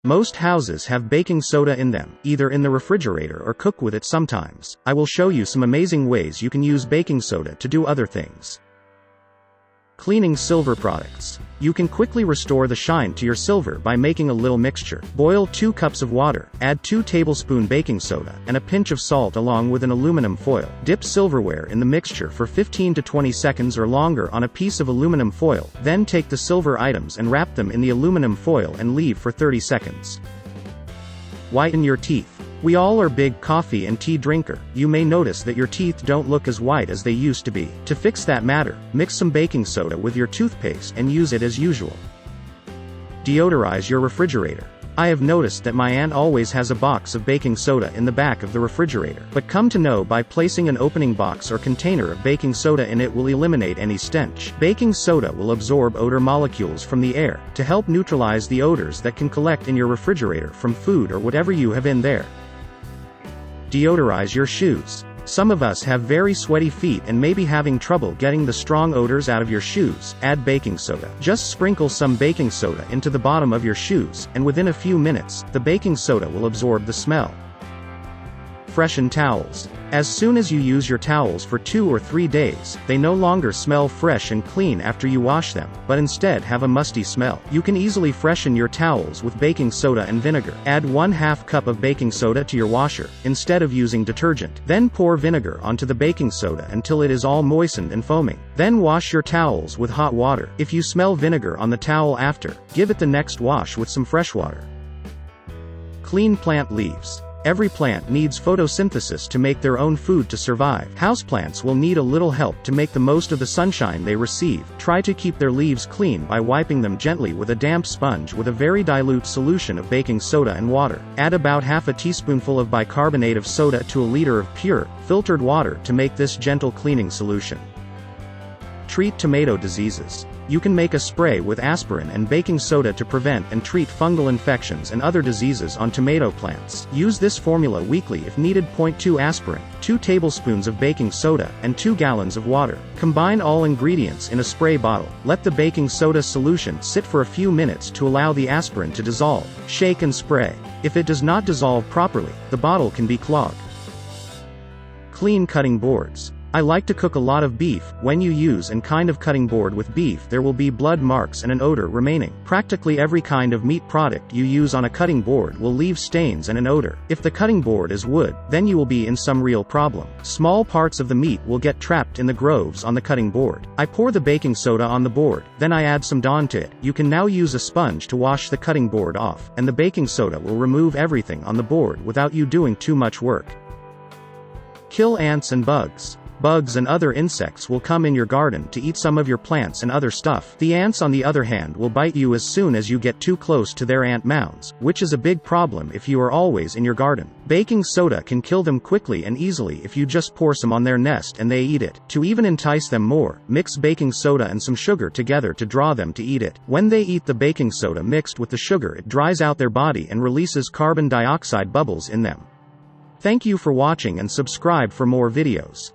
Most houses have baking soda in them, either in the refrigerator or cook with it sometimes. I will show you some amazing ways you can use baking soda to do other things. Cleaning silver products. You can quickly restore the shine to your silver by making a little mixture. Boil 2 cups of water, add 2 tablespoons baking soda, and a pinch of salt along with an aluminum foil. Dip silverware in the mixture for 15 to 20 seconds or longer on a piece of aluminum foil, then take the silver items and wrap them in the aluminum foil and leave for 30 seconds. Whiten your teeth. We all are big coffee and tea drinker. You may notice that your teeth don't look as white as they used to be. To fix that matter, mix some baking soda with your toothpaste and use it as usual. Deodorize your refrigerator. I have noticed that my aunt always has a box of baking soda in the back of the refrigerator, but come to know by placing an opening box or container of baking soda in it will eliminate any stench. Baking soda will absorb odor molecules from the air, to help neutralize the odors that can collect in your refrigerator from food or whatever you have in there. Deodorize your shoes. Some of us have very sweaty feet and may be having trouble getting the strong odors out of your shoes. Add baking soda. Just sprinkle some baking soda into the bottom of your shoes, and within a few minutes, the baking soda will absorb the smell. Freshen towels. As soon as you use your towels for 2 or 3 days, they no longer smell fresh and clean after you wash them, but instead have a musty smell. You can easily freshen your towels with baking soda and vinegar. Add 1/2 cup of baking soda to your washer, instead of using detergent. Then pour vinegar onto the baking soda until it is all moistened and foaming. Then wash your towels with hot water. If you smell vinegar on the towel after, give it the next wash with some fresh water. Clean plant leaves. Every plant needs photosynthesis to make their own food to survive. Houseplants will need a little help to make the most of the sunshine they receive. Try to keep their leaves clean by wiping them gently with a damp sponge with a very dilute solution of baking soda and water. Add about half a teaspoonful of bicarbonate of soda to a liter of pure, filtered water to make this gentle cleaning solution. Treat tomato diseases. You can make a spray with aspirin and baking soda to prevent and treat fungal infections and other diseases on tomato plants. Use this formula weekly if needed. 0.2 aspirin, 2 tablespoons of baking soda, and 2 gallons of water. Combine all ingredients in a spray bottle. Let the baking soda solution sit for a few minutes to allow the aspirin to dissolve. Shake and spray. If it does not dissolve properly, the bottle can be clogged. Clean cutting boards. I like to cook a lot of beef. When you use any kind of cutting board with beef, there will be blood marks and an odor remaining. Practically every kind of meat product you use on a cutting board will leave stains and an odor. If the cutting board is wood, then you will be in some real problem. Small parts of the meat will get trapped in the grooves on the cutting board. I pour the baking soda on the board, then I add some Dawn to it. You can now use a sponge to wash the cutting board off, and the baking soda will remove everything on the board without you doing too much work. Kill ants and bugs. Bugs and other insects will come in your garden to eat some of your plants and other stuff. The ants, on the other hand, will bite you as soon as you get too close to their ant mounds, which is a big problem if you are always in your garden. Baking soda can kill them quickly and easily if you just pour some on their nest and they eat it. To even entice them more, mix baking soda and some sugar together to draw them to eat it. When they eat the baking soda mixed with the sugar, it dries out their body and releases carbon dioxide bubbles in them. Thank you for watching and subscribe for more videos.